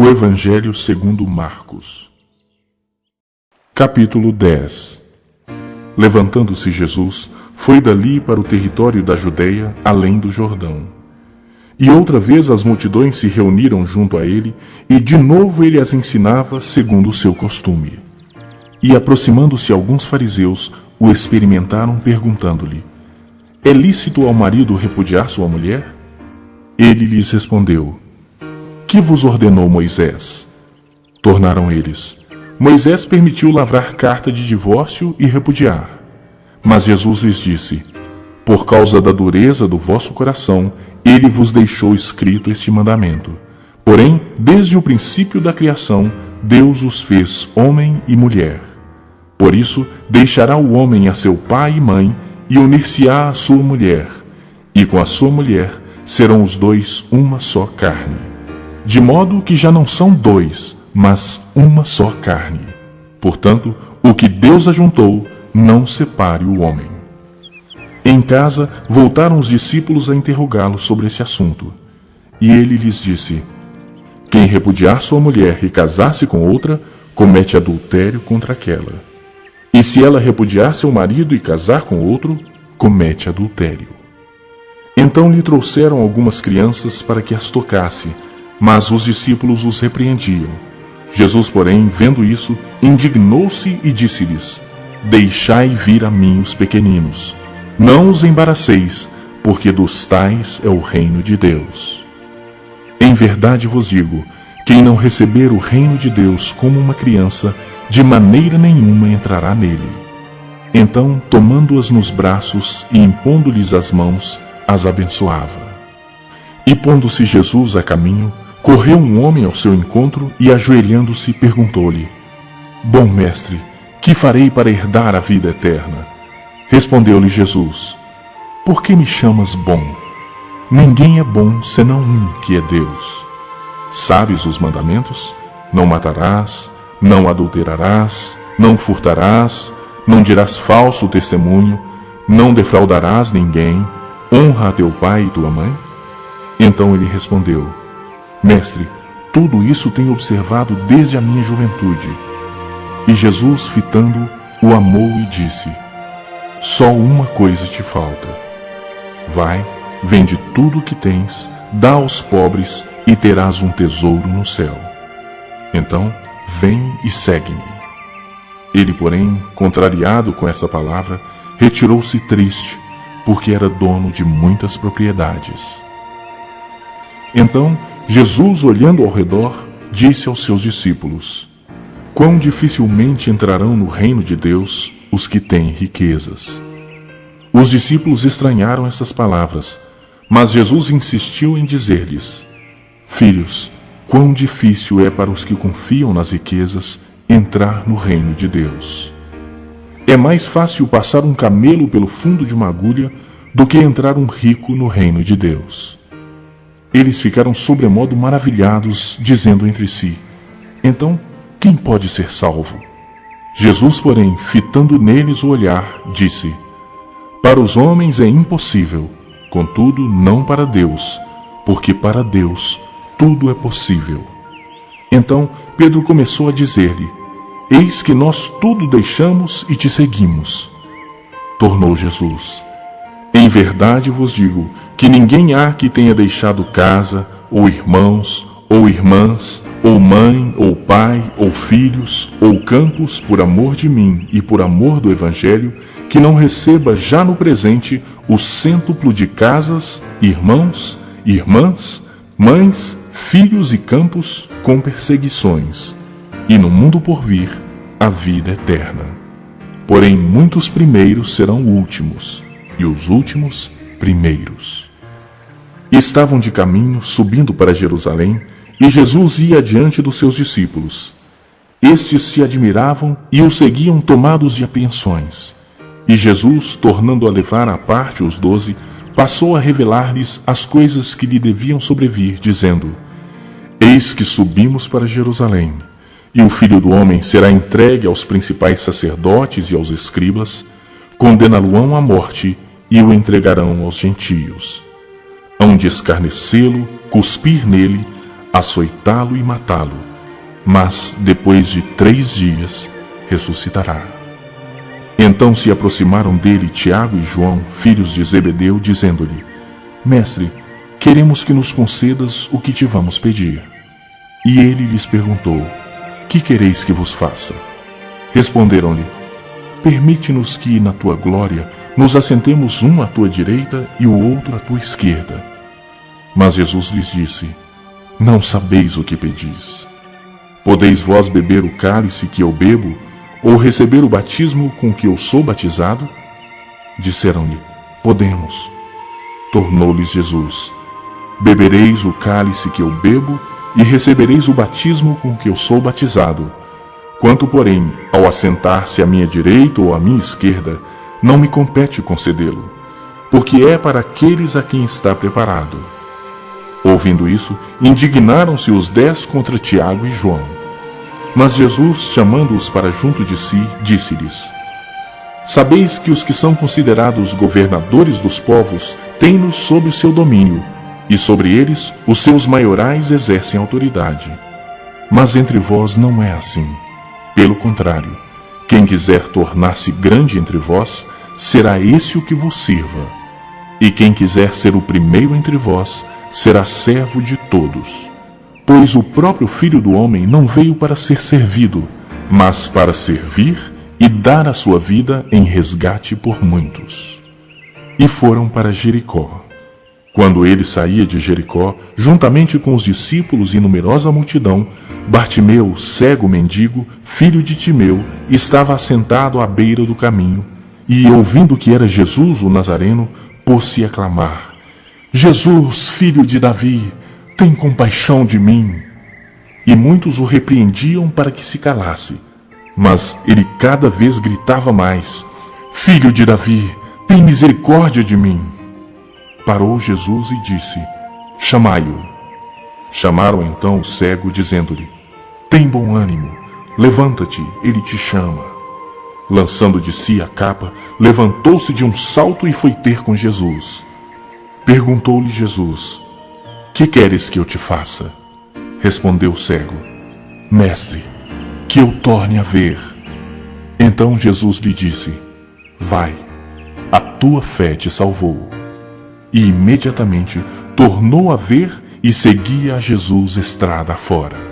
O Evangelho segundo Marcos. Capítulo 10. Levantando-se Jesus, foi dali para o território da Judeia, além do Jordão. E outra vez as multidões se reuniram junto a ele, e de novo ele as ensinava segundo o seu costume. E aproximando-se alguns fariseus, o experimentaram perguntando-lhe: É lícito ao marido repudiar sua mulher? Ele lhes respondeu: Que vos ordenou Moisés? Tornaram eles: Moisés permitiu lavrar carta de divórcio e repudiar. Mas Jesus lhes disse: Por causa da dureza do vosso coração, ele vos deixou escrito este mandamento. Porém, desde o princípio da criação, Deus os fez homem e mulher. Por isso, deixará o homem a seu pai e mãe, e unir-se-á à sua mulher, e com a sua mulher serão os dois uma só carne. De modo que já não são dois, mas uma só carne. Portanto, o que Deus ajuntou, não separe o homem. Em casa, voltaram os discípulos a interrogá-lo sobre esse assunto. E ele lhes disse: Quem repudiar sua mulher e casar-se com outra, comete adultério contra aquela. E se ela repudiar seu marido e casar com outro, comete adultério. Então lhe trouxeram algumas crianças para que as tocasse, mas os discípulos os repreendiam. Jesus, porém, vendo isso, indignou-se e disse-lhes: Deixai vir a mim os pequeninos. Não os embaraceis, porque dos tais é o reino de Deus. Em verdade vos digo, quem não receber o reino de Deus como uma criança, de maneira nenhuma entrará nele. Então, tomando-as nos braços e impondo-lhes as mãos, as abençoava. E pondo-se Jesus a caminho, correu um homem ao seu encontro e, ajoelhando-se, perguntou-lhe: Bom mestre, que farei para herdar a vida eterna? Respondeu-lhe Jesus: Por que me chamas bom? Ninguém é bom senão um, que é Deus. Sabes os mandamentos? Não matarás, não adulterarás, não furtarás, não dirás falso testemunho, não defraudarás ninguém, honra a teu pai e tua mãe? Então ele respondeu: Mestre, tudo isso tenho observado desde a minha juventude. E Jesus, fitando-o, o amou e disse: Só uma coisa te falta. Vai, vende tudo o que tens, dá aos pobres e terás um tesouro no céu. Então, vem e segue-me. Ele, porém, contrariado com essa palavra, retirou-se triste, porque era dono de muitas propriedades. Então, Jesus, olhando ao redor, disse aos seus discípulos: Quão dificilmente entrarão no reino de Deus os que têm riquezas. Os discípulos estranharam essas palavras, mas Jesus insistiu em dizer-lhes: Filhos, quão difícil é para os que confiam nas riquezas entrar no reino de Deus. É mais fácil passar um camelo pelo fundo de uma agulha do que entrar um rico no reino de Deus. Eles ficaram sobremodo maravilhados, dizendo entre si: Então, quem pode ser salvo? Jesus, porém, fitando neles o olhar, disse: Para os homens é impossível, contudo não para Deus, porque para Deus tudo é possível. Então Pedro começou a dizer-lhe: Eis que nós tudo deixamos e te seguimos. Tornou Jesus: Em verdade vos digo que ninguém há que tenha deixado casa, ou irmãos, ou irmãs, ou mãe, ou pai, ou filhos, ou campos, por amor de mim e por amor do Evangelho, que não receba já no presente o cêntuplo de casas, irmãos, irmãs, mães, filhos e campos, com perseguições, e no mundo por vir, a vida eterna. Porém, muitos primeiros serão últimos, e os últimos primeiros. Estavam de caminho, subindo para Jerusalém, e Jesus ia adiante dos seus discípulos. Estes se admiravam e o seguiam tomados de apreensões. E Jesus, tornando a levar à parte os 12, passou a revelar-lhes as coisas que lhe deviam sobrevir, dizendo: Eis que subimos para Jerusalém, e o Filho do Homem será entregue aos principais sacerdotes e aos escribas, condená-lo-ão à morte e o entregarão aos gentios. Hão de escarnecê-lo, cuspir nele, açoitá-lo e matá-lo, mas depois de 3 dias ressuscitará. Então se aproximaram dele Tiago e João, filhos de Zebedeu, dizendo-lhe: Mestre, queremos que nos concedas o que te vamos pedir. E ele lhes perguntou: Que quereis que vos faça? Responderam-lhe: Permite-nos que, na tua glória, nos assentemos um à tua direita e o outro à tua esquerda. Mas Jesus lhes disse: Não sabeis o que pedis. Podeis vós beber o cálice que eu bebo, ou receber o batismo com que eu sou batizado? Disseram-lhe: Podemos. Tornou-lhes Jesus: Bebereis o cálice que eu bebo, e recebereis o batismo com que eu sou batizado. Quanto, porém, ao assentar-se à minha direita ou à minha esquerda, não me compete concedê-lo, porque é para aqueles a quem está preparado. Ouvindo isso, indignaram-se os 10 contra Tiago e João. Mas Jesus, chamando-os para junto de si, disse-lhes: Sabeis que os que são considerados governadores dos povos têm-nos sob o seu domínio, e sobre eles os seus maiorais exercem autoridade. Mas entre vós não é assim. Pelo contrário, quem quiser tornar-se grande entre vós, será esse o que vos sirva. E quem quiser ser o primeiro entre vós, será servo de todos. Pois o próprio Filho do Homem não veio para ser servido, mas para servir e dar a sua vida em resgate por muitos. E foram para Jericó. Quando ele saía de Jericó, juntamente com os discípulos e numerosa multidão, Bartimeu, cego mendigo, filho de Timeu, estava assentado à beira do caminho, e, ouvindo que era Jesus o Nazareno, pôs-se a clamar: Jesus, filho de Davi, tem compaixão de mim. E muitos o repreendiam para que se calasse, mas ele cada vez gritava mais: Filho de Davi, tem misericórdia de mim. Parou Jesus e disse: Chamai-o. Chamaram então o cego, dizendo-lhe: Tem bom ânimo, levanta-te, ele te chama. Lançando de si a capa, levantou-se de um salto e foi ter com Jesus. Perguntou-lhe Jesus: Que queres que eu te faça? Respondeu o cego: Mestre, que eu torne a ver. Então Jesus lhe disse: Vai, a tua fé te salvou. E imediatamente tornou a ver e seguia a Jesus estrada afora.